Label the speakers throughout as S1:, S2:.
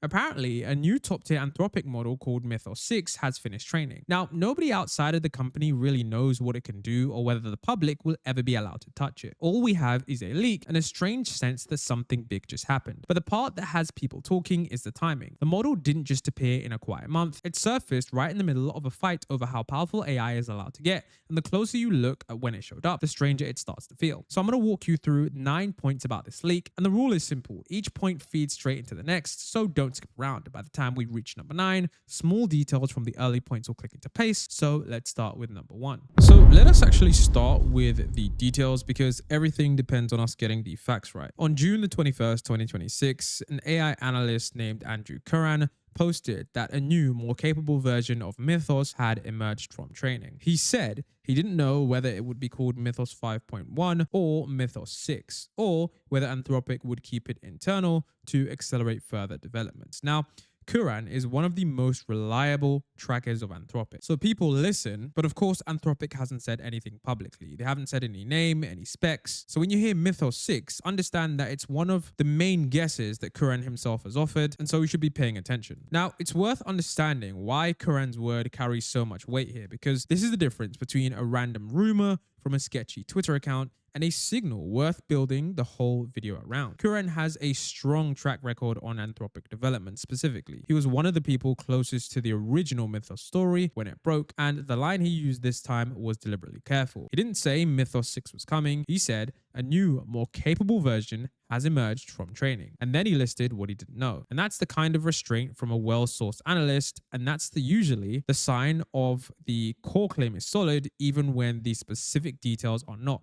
S1: Apparently, a new top-tier Anthropic model called Mythos 6 has finished training. Now, nobody outside of the company really knows what it can do or whether the public will ever be allowed to touch it. All we have is a leak and a strange sense that something big just happened. But the part that has people talking is the timing. The model didn't just appear in a quiet month. It surfaced right in the middle of a fight over how powerful AI is allowed to get. And the closer you look at when it showed up, the stranger it starts to feel. So I'm going to walk you through 9 points about this leak. And the rule is simple. Each point feeds straight into the next, so don't skip around. By the time we reach number 9, small details from the early points will click into place. So let's start with number 1. So let us actually start with the details because everything depends on us getting the facts right. On June the 21st, 2026, an AI analyst named Andrew Curran posted that a new, more capable version of Mythos had emerged from training. He said he didn't know whether it would be called Mythos 5.1 or Mythos 6, or whether Anthropic would keep it internal to accelerate further developments. Now, Curran is one of the most reliable trackers of Anthropic. So people listen, but of course Anthropic hasn't said anything publicly. They haven't said any name, any specs. So when you hear Mythos 6, understand that it's one of the main guesses that Curran himself has offered, and so we should be paying attention. Now, it's worth understanding why Curran's word carries so much weight here, because this is the difference between a random rumor from a sketchy Twitter account and a signal worth building the whole video around. Curran has a strong track record on Anthropic development specifically. He was one of the people closest to the original Mythos story when it broke, and the line he used this time was deliberately careful. He didn't say Mythos 6 was coming, he said a new, more capable version has emerged from training. And then he listed what he didn't know. And that's the kind of restraint from a well-sourced analyst, and that's usually the sign of the core claim is solid even when the specific details are not.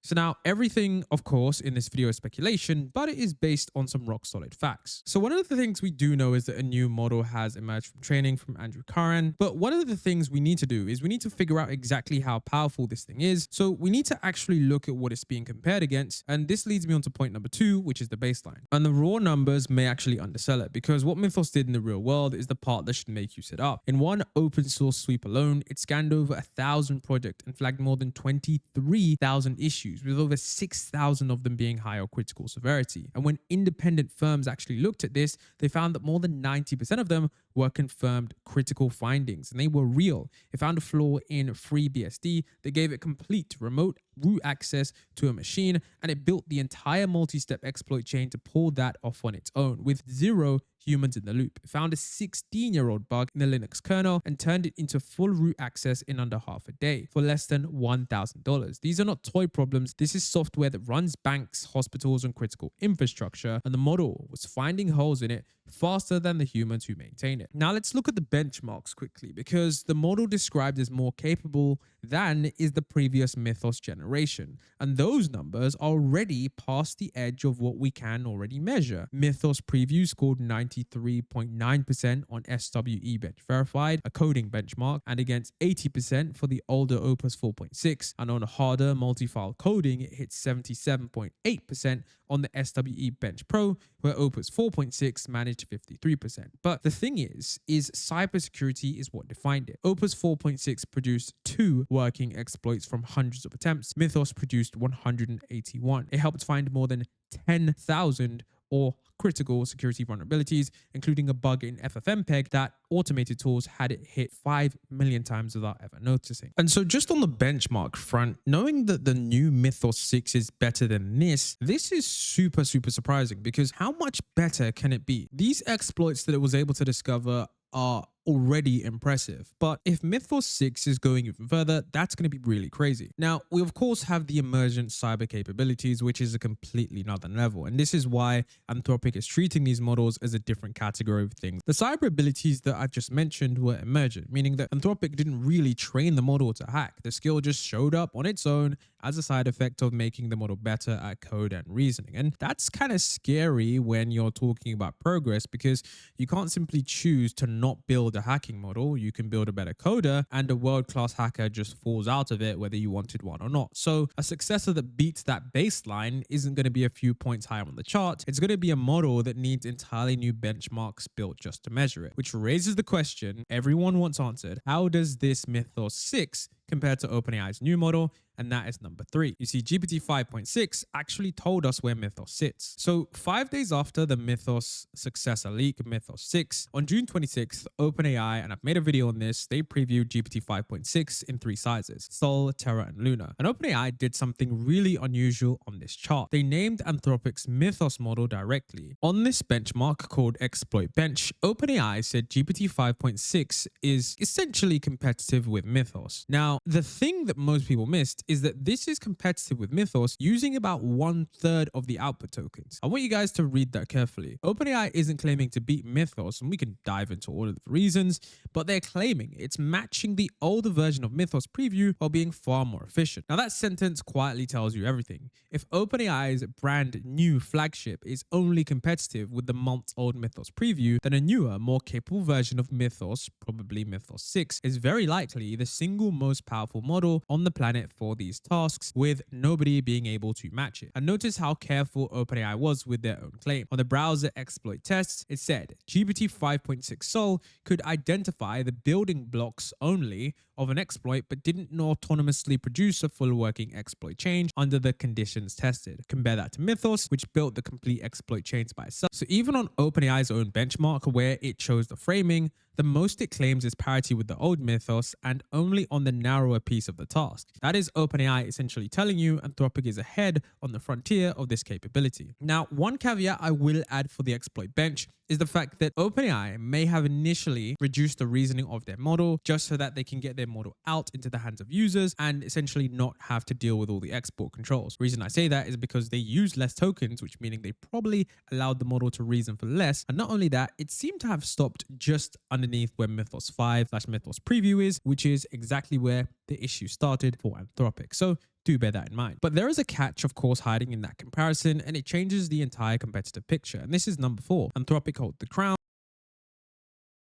S1: So now everything, of course, in this video is speculation, but it is based on some rock solid facts. So one of the things we do know is that a new model has emerged from training from Andrew Curran. But one of the things we need to do is we need to figure out exactly how powerful this thing is. So we need to actually look at what it's being compared against. And this leads me on to point number 2, which is the baseline. And the raw numbers may actually undersell it, because what Mythos did in the real world is the part that should make you sit up. In one open source sweep alone, it scanned over 1,000 projects and flagged more than 23,000 issues, with over 6,000 of them being high or critical severity. And when independent firms actually looked at this, they found that more than 90% of them were confirmed critical findings, and they were real. It found a flaw in FreeBSD that gave it complete remote root access to a machine, and it built the entire multi-step exploit chain to pull that off on its own with 0 humans in the loop. It found a 16-year-old bug in the Linux kernel and turned it into full root access in under half a day for less than $1,000. These are not toy problems. This is software that runs banks, hospitals, and critical infrastructure, and the model was finding holes in it faster than the humans who maintain it. Now let's look at the benchmarks quickly, because the model described as more capable than is the previous Mythos generation, and those numbers are already past the edge of what we can already measure. Mythos preview scored 93.9% on SWE bench verified, a coding benchmark, and against 80% for the older Opus 4.6, and on harder multi-file coding it hit 77.8% on the SWE bench pro, where Opus 4.6 managed 53%. But the thing is cybersecurity is what defined it. Opus 4.6 produced 2 working exploits from hundreds of attempts. Mythos produced 181. It helped find more than 10,000 or critical security vulnerabilities, including a bug in FFmpeg that automated tools had it hit 5 million times without ever noticing. And so just on the benchmark front, knowing that the new Mythos 6 is better than this is super surprising, because how much better can it be? These exploits that it was able to discover are already impressive, but if Mythos 6 is going even further, that's going to be really crazy. Now, we of course have the emergent cyber capabilities, which is a completely another level, and this is why Anthropic is treating these models as a different category of things. The cyber abilities that I've just mentioned were emergent, meaning that Anthropic didn't really train the model to hack. The skill just showed up on its own as a side effect of making the model better at code and reasoning. And that's kind of scary when you're talking about progress, because you can't simply choose to not build a hacking model. You can build a better coder, and a world-class hacker just falls out of it whether you wanted one or not. So a successor that beats that baseline isn't going to be a few points higher on the chart. It's going to be a model that needs entirely new benchmarks built just to measure it, which raises the question everyone wants answered: how does this Mythos 6 compare to OpenAI's new model? and that is number 3. You see, GPT 5.6 actually told us where Mythos sits. So 5 days after the Mythos successor leak, Mythos 6, on June 26th, OpenAI, and I've made a video on this, they previewed GPT 5.6 in 3 sizes: Sol, Terra, and Luna. And OpenAI did something really unusual on this chart. They named Anthropic's Mythos model directly. On this benchmark called Exploit Bench, OpenAI said GPT 5.6 is essentially competitive with Mythos. Now, the thing that most people missed is that this is competitive with Mythos using about 1/3 of the output tokens. I want you guys to read that carefully. OpenAI isn't claiming to beat Mythos, and we can dive into all of the reasons, but they're claiming it's matching the older version of Mythos preview while being far more efficient. Now, that sentence quietly tells you everything. If OpenAI's brand new flagship is only competitive with the months-old Mythos preview, then a newer, more capable version of Mythos, probably Mythos 6, is very likely the single most powerful model on the planet for these tasks, with nobody being able to match it. And notice how careful OpenAI was with their own claim. On the browser exploit tests, it said GPT 5.6 Sol could identify the building blocks only of an exploit, but didn't autonomously produce a full working exploit chain under the conditions tested. Compare that to Mythos, which built the complete exploit chains by itself. So even on OpenAI's own benchmark, where it chose the framing, the most it claims is parity with the old Mythos, and only on the narrower piece of the task. That is OpenAI essentially telling you Anthropic is ahead on the frontier of this capability. Now, one caveat I will add for the exploit bench is the fact that OpenAI may have initially reduced the reasoning of their model just so that they can get their model out into the hands of users and essentially not have to deal with all the export controls. The reason I say that is because they use less tokens, which meaning they probably allowed the model to reason for less. And not only that, it seemed to have stopped just underneath where Mythos 5/Mythos preview is, which is exactly where the issue started for Anthropic. So do bear that in mind. But there is a catch, of course, hiding in that comparison, and it changes the entire competitive picture. And this is number 4. Anthropic hold the crown.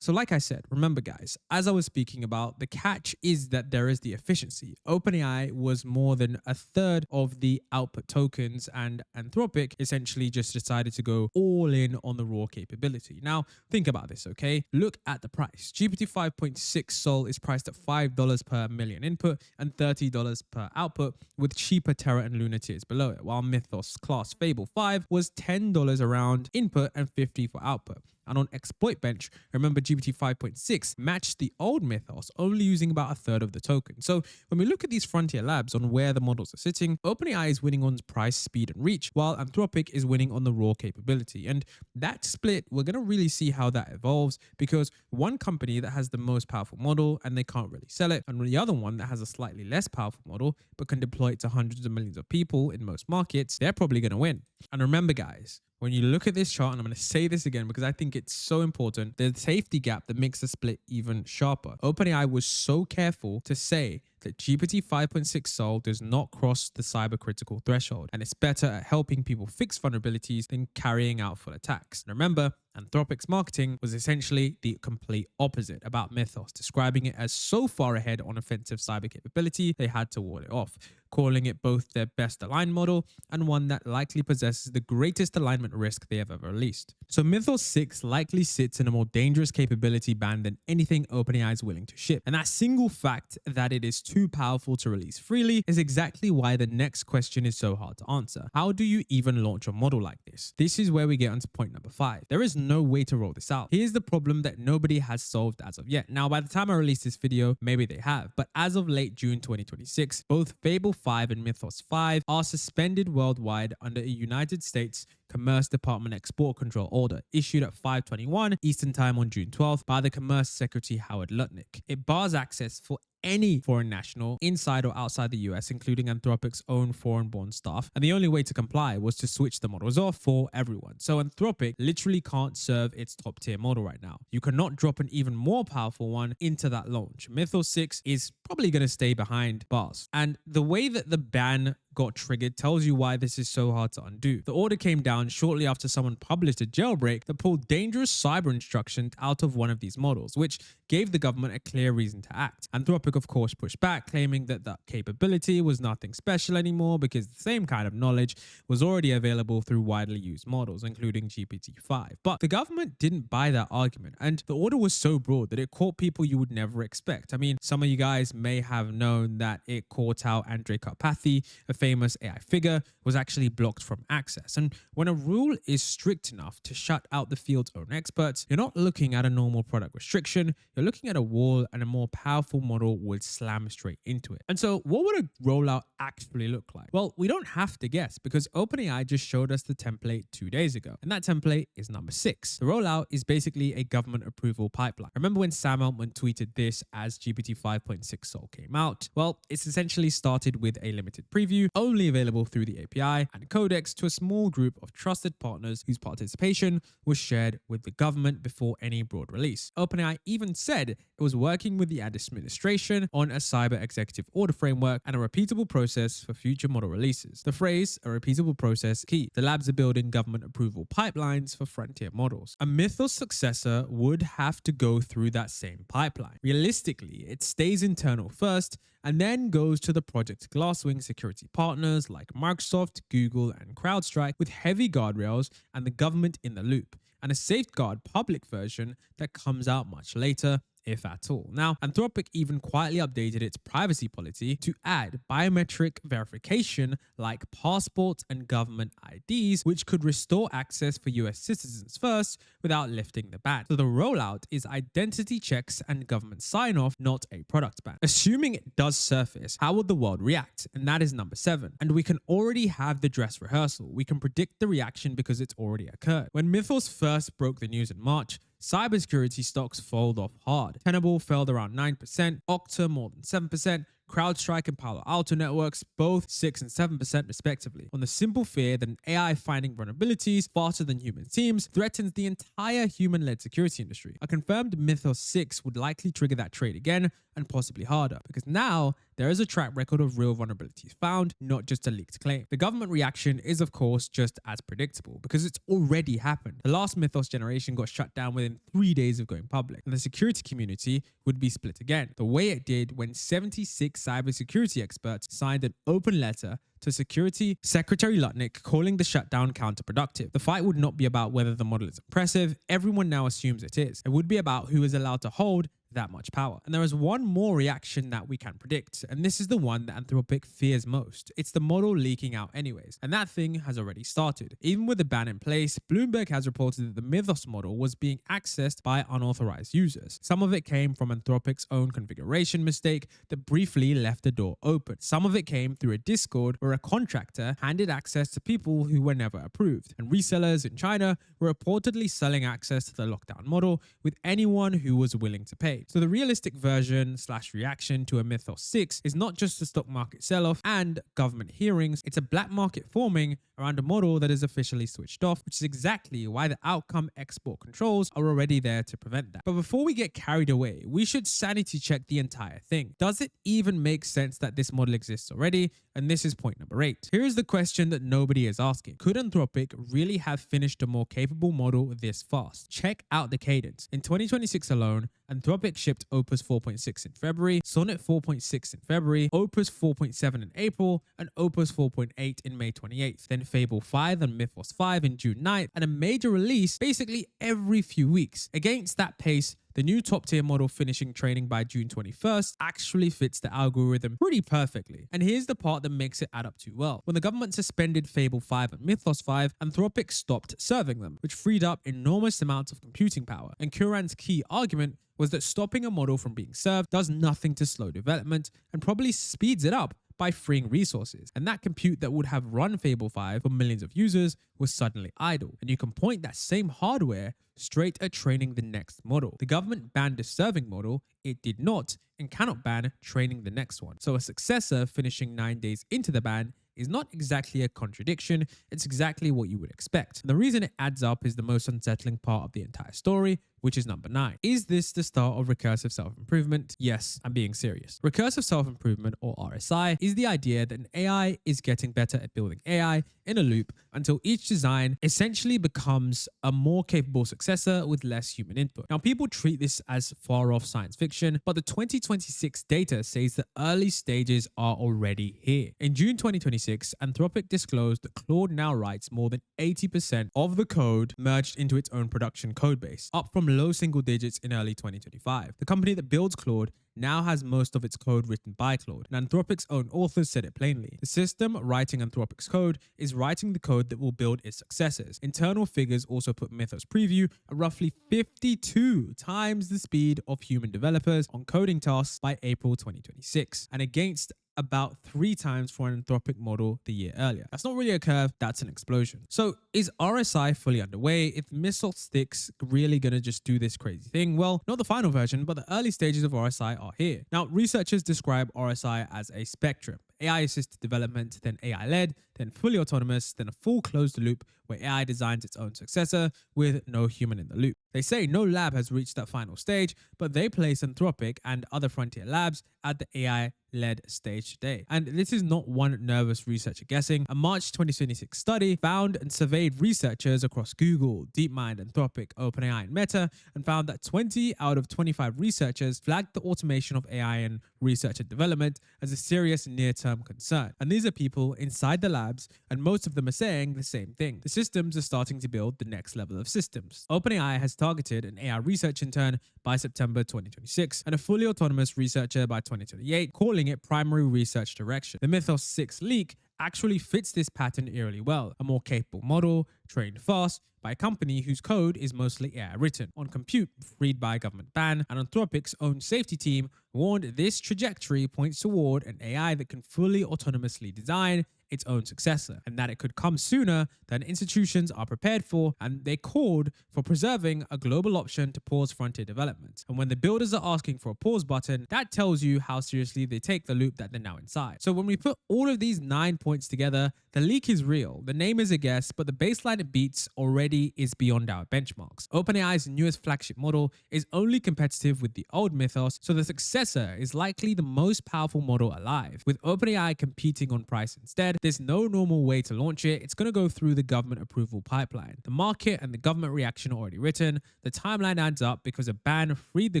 S1: So like I said, remember guys, as I was speaking about, the catch is that there is the efficiency. OpenAI was more than 1/3 of the output tokens, and Anthropic essentially just decided to go all in on the raw capability. Now, think about this, okay? Look at the price. GPT 5.6 Sol is priced at $5 per million input and $30 per output, with cheaper Terra and Luna tiers below it, while Mythos class Fable 5 was $10 around input and $50 for output. And on Exploit Bench, remember GPT 5.6 matched the old Mythos, only using about 1/3 of the token. So when we look at these frontier labs on where the models are sitting, OpenAI is winning on price, speed, and reach, while Anthropic is winning on the raw capability. And that split, we're going to really see how that evolves, because one company that has the most powerful model and they can't really sell it, and the other one that has a slightly less powerful model but can deploy it to hundreds of millions of people in most markets, they're probably going to win. And remember guys, when you look at this chart, and I'm going to say this again because I think it's so important, there's a safety gap that makes the split even sharper. OpenAI was so careful to say that GPT 5.6 Sol does not cross the cybercritical threshold, and it's better at helping people fix vulnerabilities than carrying out full attacks. And remember, Anthropic's marketing was essentially the complete opposite about Mythos, describing it as so far ahead on offensive cyber capability they had to ward it off, calling it both their best aligned model and one that likely possesses the greatest alignment risk they have ever released. So Mythos 6 likely sits in a more dangerous capability band than anything OpenAI is willing to ship. And that single fact that it is too powerful to release freely is exactly why the next question is so hard to answer. How do you even launch a model like this? This is where we get onto point number 5. There is no way to roll this out. Here's the problem that nobody has solved as of yet. Now, by the time I release this video, maybe they have, but as of late June 2026, both Fable 5 and Mythos 5 are suspended worldwide under a United States Commerce Department export control order issued at 5:21 Eastern Time on June 12th by the Commerce Secretary Howard Lutnick. It bars access for any foreign national inside or outside the US, including Anthropic's own foreign-born staff, and the only way to comply was to switch the models off for everyone. So Anthropic literally can't serve its top-tier model right now. You cannot drop an even more powerful one into that launch. Mythos 6 is probably going to stay behind bars. And the way that the ban got triggered tells you why this is so hard to undo. The order came down shortly after someone published a jailbreak that pulled dangerous cyber instructions out of one of these models, which gave the government a clear reason to act. Anthropic, of course, pushed back, claiming that the capability was nothing special anymore because the same kind of knowledge was already available through widely used models, including GPT-5. But the government didn't buy that argument, and the order was so broad that it caught people you would never expect. I mean, some of you guys may have known that it caught out Andrej Karpathy, a famous AI figure, was actually blocked from access. And when a rule is strict enough to shut out the field's own experts, you're not looking at a normal product restriction, you're looking at a wall, and a more powerful model would slam straight into it. And so what would a rollout actually look like? Well, we don't have to guess because OpenAI just showed us the template 2 days ago, and that template is number 6. The rollout is basically a government approval pipeline. Remember when Sam Altman tweeted this as GPT 5.6 Sol came out? Well, it's essentially started with a limited preview, only available through the API and codex to a small group of trusted partners whose participation was shared with the government before any broad release. OpenAI even said it was working with the administration on a cyber executive order framework and a repeatable process for future model releases. The phrase, a repeatable process, key. The labs are building government approval pipelines for frontier models. A Mythos successor would have to go through that same pipeline. Realistically, it stays internal first and then goes to the Project Glasswing security partners like Microsoft, Google, and CrowdStrike with heavy guardrails and the government in the loop, and a safeguard public version that comes out much later, if at all. Now, Anthropic even quietly updated its privacy policy to add biometric verification like passports and government IDs, which could restore access for US citizens first without lifting the ban. So the rollout is identity checks and government sign-off, not a product ban. Assuming it does surface, how would the world react? And that is number 7. And we can already have the dress rehearsal. We can predict the reaction because it's already occurred. When Mythos first broke the news in March, cybersecurity stocks fold off hard. Tenable fell around 9%, Okta more than 7%, CrowdStrike and Palo Alto Networks both 6 and 7% respectively, on the simple fear that an AI finding vulnerabilities faster than human teams threatens the entire human-led security industry. A confirmed Mythos 6 would likely trigger that trade again, and possibly harder, because now there is a track record of real vulnerabilities found, not just a leaked claim. The government reaction is of course just as predictable, because it's already happened. The last Mythos generation got shut down within 3 days of going public, and the security community would be split again, the way it did when 76 cybersecurity experts signed an open letter to Security Secretary Lutnick calling the shutdown counterproductive. The fight would not be about whether the model is impressive, everyone now assumes it is. It would be about who is allowed to hold that much power. And there is one more reaction that we can predict, and this is the one that Anthropic fears most. It's the model leaking out anyways, and that thing has already started. Even with the ban in place, Bloomberg has reported that the Mythos model was being accessed by unauthorized users. Some of it came from Anthropic's own configuration mistake that briefly left the door open. Some of it came through a Discord where a contractor handed access to people who were never approved, and resellers in China were reportedly selling access to the lockdown model with anyone who was willing to pay. So the realistic version / reaction to a Mythos 6 is not just a stock market sell-off and government hearings, it's a black market forming around a model that is officially switched off, which is exactly why the outcome export controls are already there to prevent that. But before we get carried away, we should sanity check the entire thing. Does it even make sense that this model exists already? And this is point number 8. Here is the question that nobody is asking. Could Anthropic really have finished a more capable model this fast? Check out the cadence. In 2026 alone, Anthropic shipped Opus 4.6 in February, Sonnet 4.6 in February, Opus 4.7 in April, and Opus 4.8 in May 28th. Then Fable 5 and Mythos 5 in June 9th, and a major release basically every few weeks. Against that pace, the new top-tier model finishing training by June 21st actually fits the algorithm pretty perfectly. And here's the part that makes it add up too well. When the government suspended Fable 5 and Mythos 5, Anthropic stopped serving them, which freed up enormous amounts of computing power. And Curran's key argument was that stopping a model from being served does nothing to slow development and probably speeds it up by freeing resources. And that compute that would have run Fable 5 for millions of users was suddenly idle. And you can point that same hardware straight at training the next model. The government banned a serving model, it did not, and cannot ban training the next one. So a successor finishing 9 days into the ban is not exactly a contradiction, it's exactly what you would expect. And the reason it adds up is the most unsettling part of the entire story, which is number 9. Is this the start of recursive self-improvement? Yes, I'm being serious. Recursive self-improvement, or RSI, is the idea that an AI is getting better at building AI in a loop until each design essentially becomes a more capable successor with less human input. Now, people treat this as far off science fiction, but the 2026 data says the early stages are already here. In June 2026, Anthropic disclosed that Claude now writes more than 80% of the code merged into its own production codebase, up from low single digits in early 2025. The company that builds Claude now has most of its code written by Claude, and Anthropic's own authors said it plainly. The system writing Anthropic's code is writing the code that will build its successors. Internal figures also put Mythos Preview at roughly 52 times the speed of human developers on coding tasks by April 2026, and against about 3 times for an Anthropic model the year earlier. That's not really a curve, that's an explosion. So is RSI fully underway? If Mythos 6 really gonna just do this crazy thing? Well, not the final version, but the early stages of RSI are here. Now, researchers describe RSI as a spectrum. AI-assisted development, then AI-led, then fully autonomous, then a full closed loop where AI designs its own successor with no human in the loop. They say no lab has reached that final stage, but they place Anthropic and other frontier labs at the AI-led stage today. And this is not one nervous researcher guessing. A March 2026 study found and surveyed researchers across Google, DeepMind, Anthropic, OpenAI, and Meta, and found that 20 out of 25 researchers flagged the automation of AI and research and development as a serious near-term concern. And these are people inside the labs, and most of them are saying the same thing. The systems are starting to build the next level of systems. OpenAI has targeted an AI research intern by September 2026 and a fully autonomous researcher by 2028, calling it primary research direction. The Mythos 6 leak actually fits this pattern eerily well. A more capable model, trained fast, by a company whose code is mostly AI written, on compute freed by a government ban, and Anthropic's own safety team warned this trajectory points toward an AI that can fully autonomously design its own successor, and that it could come sooner than institutions are prepared for, and they called for preserving a global option to pause frontier development. And when the builders are asking for a pause button, that tells you how seriously they take the loop that they're now inside. So when we put all of these 9 points together, the leak is real, the name is a guess, but the baseline it beats already is beyond our benchmarks. OpenAI's newest flagship model is only competitive with the old Mythos, so the successor is likely the most powerful model alive. With OpenAI competing on price instead, there's no normal way to launch it. It's going to go through the government approval pipeline. The market and the government reaction are already written. The timeline adds up because a ban freed the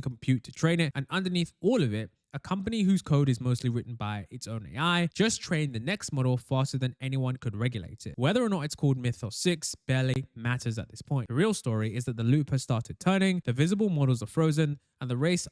S1: compute to train it, and underneath all of it, a company whose code is mostly written by its own AI just trained the next model faster than anyone could regulate it. Whether or not it's called Mythos 6 barely matters at this point. The real story is that the loop has started turning, the visible models are frozen, and the race